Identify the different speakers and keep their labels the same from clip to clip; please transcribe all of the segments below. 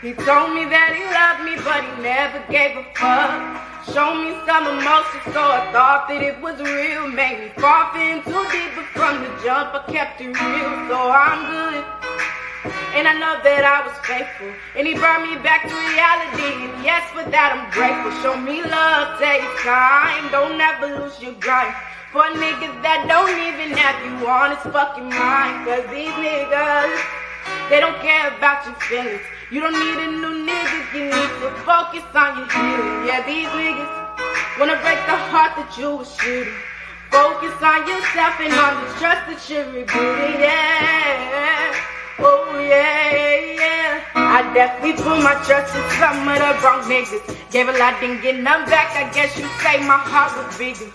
Speaker 1: He told me that he loved me, but he never gave a fuck. Showed me some emotion, so I thought that it was real. Made me fall in too deep, but from the jump I kept it real. So I'm good, and I know that I was faithful. And he brought me back to reality, and yes, for that I'm grateful. Show me love, take time, don't ever lose your grind. For niggas that don't even have you on his fucking mind. Cause these niggas, they don't care about your feelings. You don't need a new nigga, you need to focus on your healing. Yeah, these niggas wanna break the heart that you was shooting. Focus on yourself and on the trust that you're rebuilding. Yeah, oh yeah, yeah. I definitely put my trust in some of the wrong niggas. Gave a lot, didn't get none back. I guess you say my heart was bigger.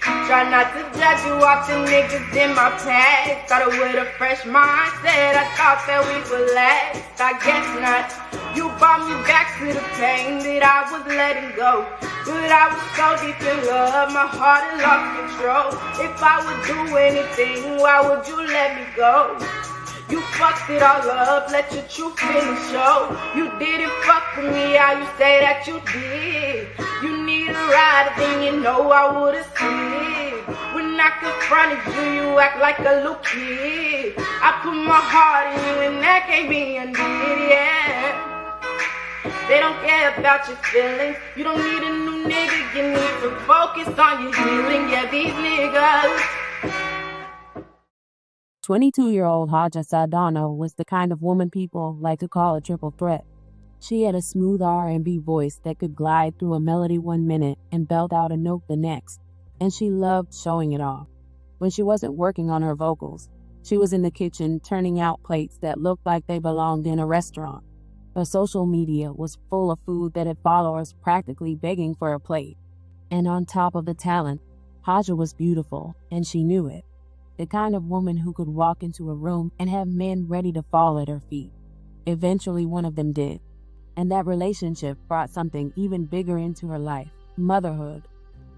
Speaker 1: Try not to judge you off the niggas in my past. Started with a fresh mindset, I thought that we would last. I guess not. You brought me back to the pain that I was letting go. But I was so deep in love, my heart had lost control. If I would do anything, why would you let me go? You fucked it all up, let your true feelings show. You didn't fuck with me, how you say that you did. You need a ride, then you know I would've slid. When I confronted you, you act like a little kid. I put my heart in you and that can't be undid, yeah. They don't care about your feelings. You don't need a new nigga, you need to focus on your healing. Yeah, these niggas.
Speaker 2: 22-year-old Haja Cedano was the kind of woman people like to call a triple threat. She had a smooth R&B voice that could glide through a melody 1 minute and belt out a note the next, and she loved showing it off. When she wasn't working on her vocals, she was in the kitchen turning out plates that looked like they belonged in a restaurant. Her social media was full of food that had followers practically begging for a plate. And on top of the talent, Haja was beautiful, and she knew it. The kind of woman who could walk into a room and have men ready to fall at her feet. Eventually, one of them did. And that relationship brought something even bigger into her life, motherhood.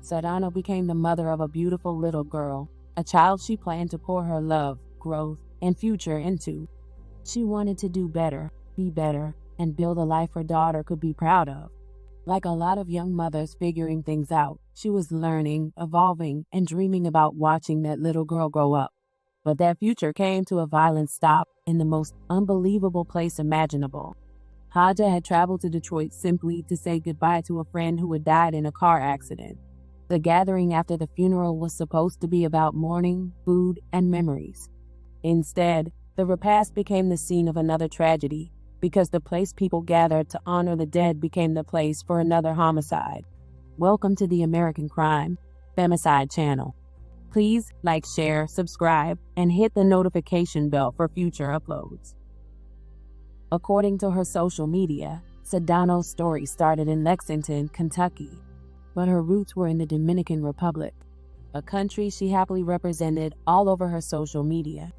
Speaker 2: Cedano became the mother of a beautiful little girl, a child she planned to pour her love, growth, and future into. She wanted to do better, be better, and build a life her daughter could be proud of. Like a lot of young mothers figuring things out, she was learning, evolving, and dreaming about watching that little girl grow up. But that future came to a violent stop in the most unbelievable place imaginable. Haja had traveled to Detroit simply to say goodbye to a friend who had died in a car accident. The gathering after the funeral was supposed to be about mourning, food, and memories. Instead, the repast became the scene of another tragedy, because the place people gathered to honor the dead became the place for another homicide. Welcome to the American Crime Femicide channel. Please like, share, subscribe, and hit the notification bell for future uploads. According to her social media, Cedano's story started in Lexington, Kentucky, but her roots were in the Dominican Republic, a country she happily represented all over her social media.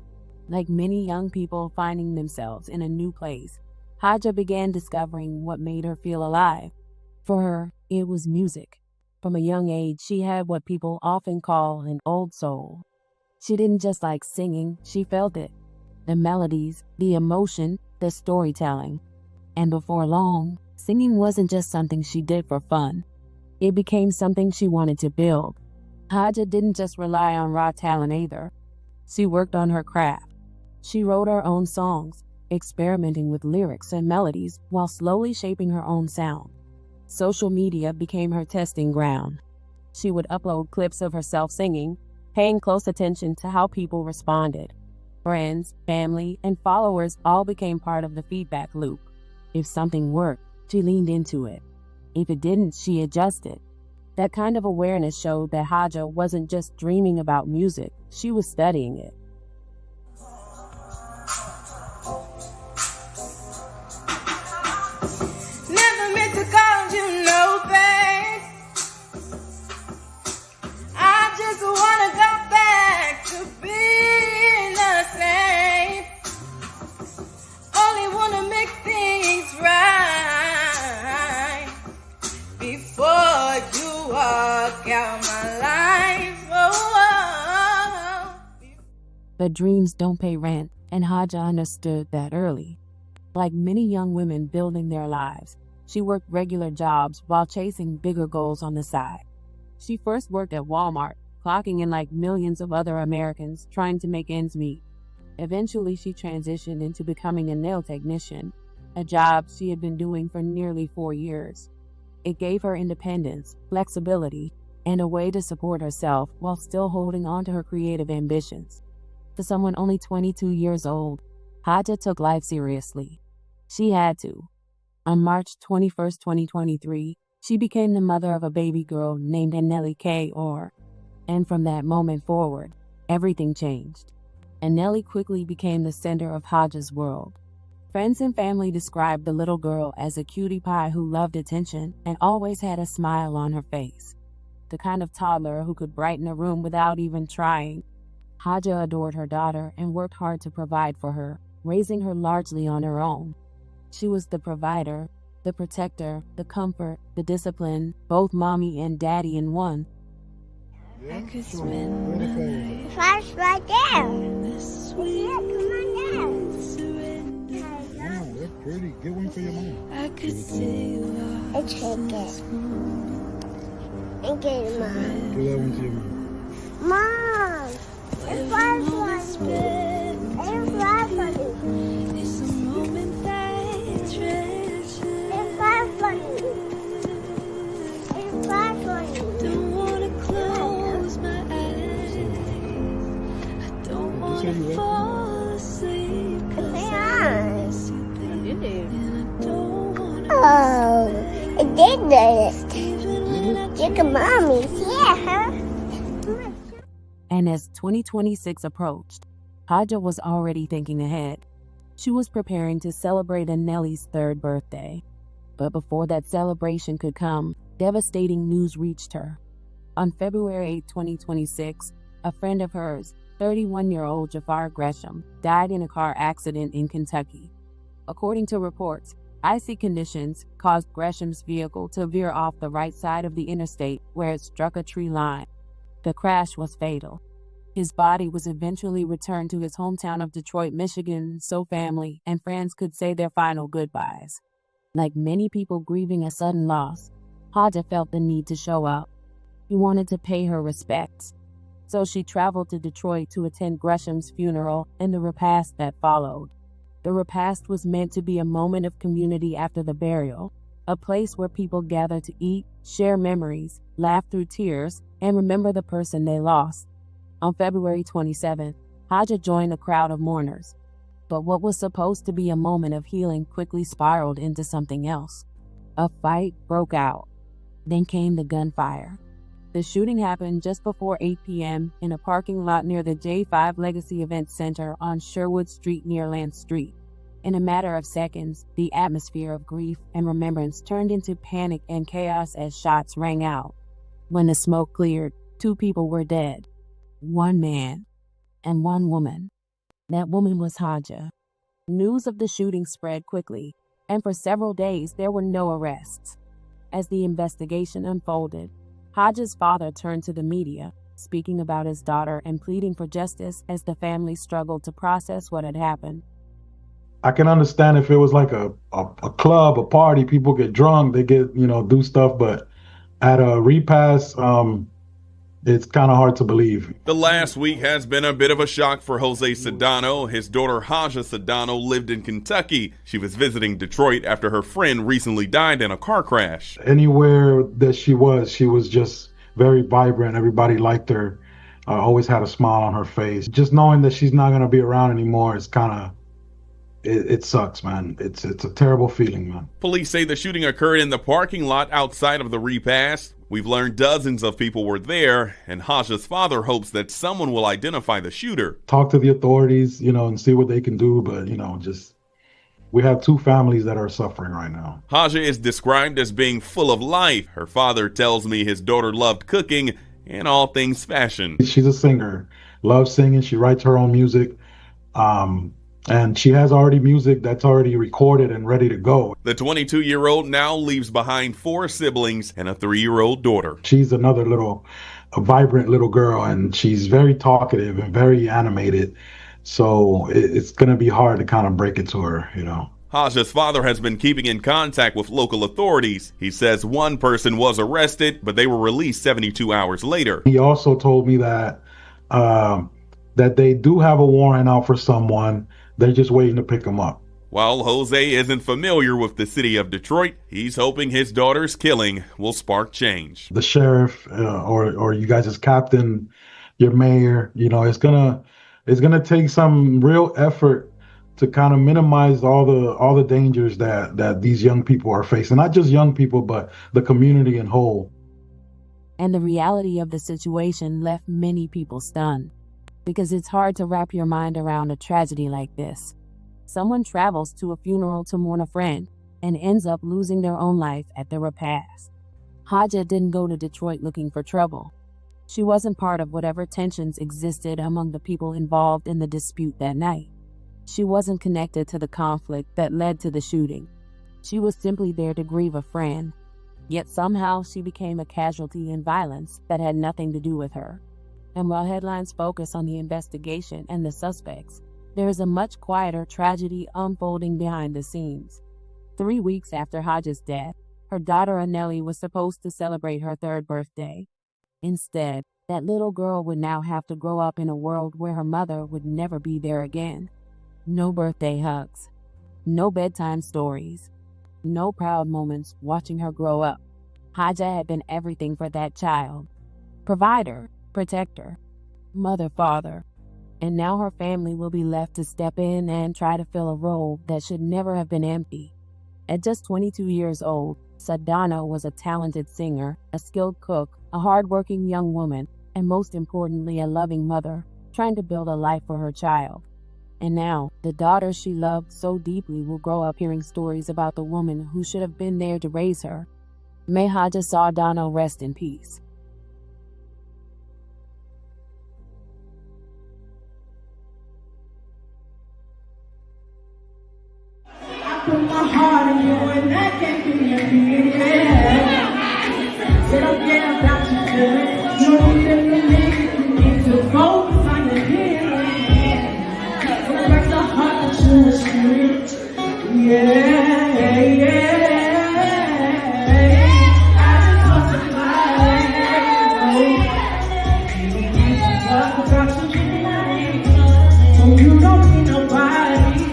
Speaker 2: Like many young people finding themselves in a new place, Haja began discovering what made her feel alive. For her, it was music. From a young age, she had what people often call an old soul. She didn't just like singing, she felt it. The melodies, the emotion, the storytelling. And before long, singing wasn't just something she did for fun. It became something she wanted to build. Haja didn't just rely on raw talent either. She worked on her craft. She wrote her own songs, experimenting with lyrics and melodies while slowly shaping her own sound. Social media became her testing ground. She would upload clips of herself singing, paying close attention to how people responded. Friends, family, and followers all became part of the feedback loop. If something worked, she leaned into it. If it didn't, she adjusted. That kind of awareness showed that Haja wasn't just dreaming about music, she was studying it. But dreams don't pay rent, and Haja understood that early. Like many young women building their lives, she worked regular jobs while chasing bigger goals on the side. She first worked at Walmart, clocking in like millions of other Americans trying to make ends meet. Eventually, she transitioned into becoming a nail technician, a job she had been doing for nearly 4 years. It gave her independence, flexibility, and a way to support herself while still holding on to her creative ambitions. To someone only 22 years old, Haja took life seriously. She had to. On March 21st, 2023, she became the mother of a baby girl named Anele Kaior. And from that moment forward, everything changed. Anele quickly became the center of Haja's world. Friends and family described the little girl as a cutie pie who loved attention and always had a smile on her face. The kind of toddler who could brighten a room without even trying. Haja adored her daughter and worked hard to provide for her, raising her largely on her own. She was the provider, the protector, the comfort, the discipline, both mommy and daddy in one.
Speaker 3: I could spend my life
Speaker 4: Flash right there.
Speaker 3: in the sweet
Speaker 4: Yeah, come on
Speaker 3: surrender.
Speaker 5: Oh, that's pretty. Get one for your mom.
Speaker 3: I could stay
Speaker 4: down.
Speaker 3: lost
Speaker 4: It's
Speaker 3: in
Speaker 4: okay.
Speaker 3: this moment.
Speaker 4: And get it, Mom.
Speaker 5: Give that one to your mom.
Speaker 4: Mom! It's
Speaker 3: Every
Speaker 4: flash
Speaker 3: moment
Speaker 4: right
Speaker 3: spent
Speaker 4: It's flash right
Speaker 3: is a moment that I treasure.
Speaker 4: It's flash right It's flash right
Speaker 3: Don't wanna close my eyes. I don't wanna fall asleep 'cause I miss you, baby. And I don't wanna
Speaker 4: Oh, it did this.
Speaker 3: even when I
Speaker 4: Look at Mommy. Yeah, huh?
Speaker 2: And as 2026 approached, Haja was already thinking ahead. She was preparing to celebrate Anele's 3rd birthday. But before that celebration could come, devastating news reached her. On February 8, 2026, a friend of hers, 31-year-old Jafar Gresham, died in a car accident in Kentucky. According to reports, icy conditions caused Gresham's vehicle to veer off the right side of the interstate where it struck a tree line. The crash was fatal. His body was eventually returned to his hometown of Detroit, Michigan, so family and friends could say their final goodbyes. Like many people grieving a sudden loss, Haja felt the need to show up. She wanted to pay her respects. So she traveled to Detroit to attend Gresham's funeral and the repast that followed. The repast was meant to be a moment of community after the burial, a place where people gather to eat, share memories, laugh through tears, and remember the person they lost. On February 27th, Haja joined a crowd of mourners. But what was supposed to be a moment of healing quickly spiraled into something else. A fight broke out. Then came the gunfire. The shooting happened just before 8 p.m. in a parking lot near the J5 Legacy Event Center on Sherwood Street near Lance Street. In a matter of seconds, the atmosphere of grief and remembrance turned into panic and chaos as shots rang out. When the smoke cleared, 2 people were dead. 1 man and 1 woman. That woman was Haja. News of the shooting spread quickly, and for several days there were no arrests. As the investigation unfolded, Haja's father turned to the media, speaking about his daughter and pleading for justice as the family struggled to process what had happened.
Speaker 5: I can understand if it was like a club, a party, people get drunk, they get, do stuff, but at a repast, it's kind of hard to believe.
Speaker 6: The last week has been a bit of a shock for Haja Cedano. His daughter Haja Cedano lived in Kentucky. She was visiting Detroit after her friend recently died in a car crash.
Speaker 5: Anywhere that she was just very vibrant. Everybody liked her, always had a smile on her face. Just knowing that she's not going to be around anymore is kind of, it sucks, man. It's a terrible feeling, man.
Speaker 6: Police say the shooting occurred in the parking lot outside of the repast. We've learned dozens of people were there, and Haja's father hopes that someone will identify the shooter.
Speaker 5: Talk to the authorities, and see what they can do, but, we have 2 families that are suffering right now.
Speaker 6: Haja is described as being full of life. Her father tells me his daughter loved cooking and all things fashion.
Speaker 5: She's a singer, loves singing. She writes her own music. And she has already music that's already recorded and ready to go.
Speaker 6: The 22-year-old now leaves behind 4 siblings and a 3-year-old daughter.
Speaker 5: She's another a vibrant little girl, and she's very talkative and very animated. So it's going to be hard to kind of break it to her,
Speaker 6: Haja's father has been keeping in contact with local authorities. He says one person was arrested, but they were released 72 hours later.
Speaker 5: He also told me that that they do have a warrant out for someone. They're just waiting to pick them up.
Speaker 6: While Jose isn't familiar with the city of Detroit, he's hoping his daughter's killing will spark change.
Speaker 5: The sheriff or you guys as captain, your mayor, it's gonna take some real effort to kind of minimize all the dangers that these young people are facing. Not just young people, but the community in whole.
Speaker 2: And the reality of the situation left many people stunned, because it's hard to wrap your mind around a tragedy like this. Someone travels to a funeral to mourn a friend and ends up losing their own life at the repast. Haja didn't go to Detroit looking for trouble. She wasn't part of whatever tensions existed among the people involved in the dispute that night. She wasn't connected to the conflict that led to the shooting. She was simply there to grieve a friend. Yet somehow she became a casualty in violence that had nothing to do with her. And while headlines focus on the investigation and the suspects, there is a much quieter tragedy unfolding behind the scenes. 3 weeks after Haja's death, her daughter Anele was supposed to celebrate her 3rd birthday. Instead, that little girl would now have to grow up in a world where her mother would never be there again. No birthday hugs, no bedtime stories, no proud moments watching her grow up. Haja had been everything for that child. Provider, protector, mother, father. And now her family will be left to step in and try to fill a role that should never have been empty. At just 22 years old, Cedano was a talented singer, a skilled cook, a hardworking young woman, and most importantly, a loving mother, trying to build a life for her child. And now, the daughter she loved so deeply will grow up hearing stories about the woman who should have been there to raise her. May Haja Cedano rest in peace.
Speaker 7: Put my heart in you and I can't be empty, yeah. Said I'm getting about you, good. You don't need to focus on the healing. It breaks the heart that you were screwed. Yeah, yeah. I just want to talk about you, oh, you don't need nobody.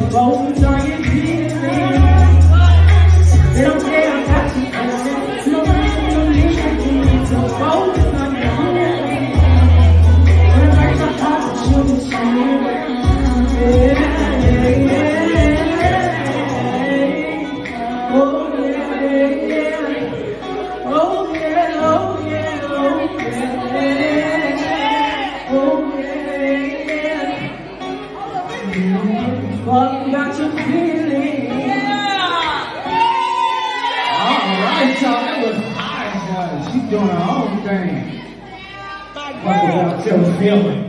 Speaker 7: Focus on your feelings. They don't care about you. No one needs to focus on your feelings. When it breaks the heart that you will share. Oh yeah. Oh yeah. Oh yeah. Oh yeah. Oh yeah. What got you feeling? Yeah! Alright, y'all, that was high, y'all. She's doing her own thing. What about your feeling?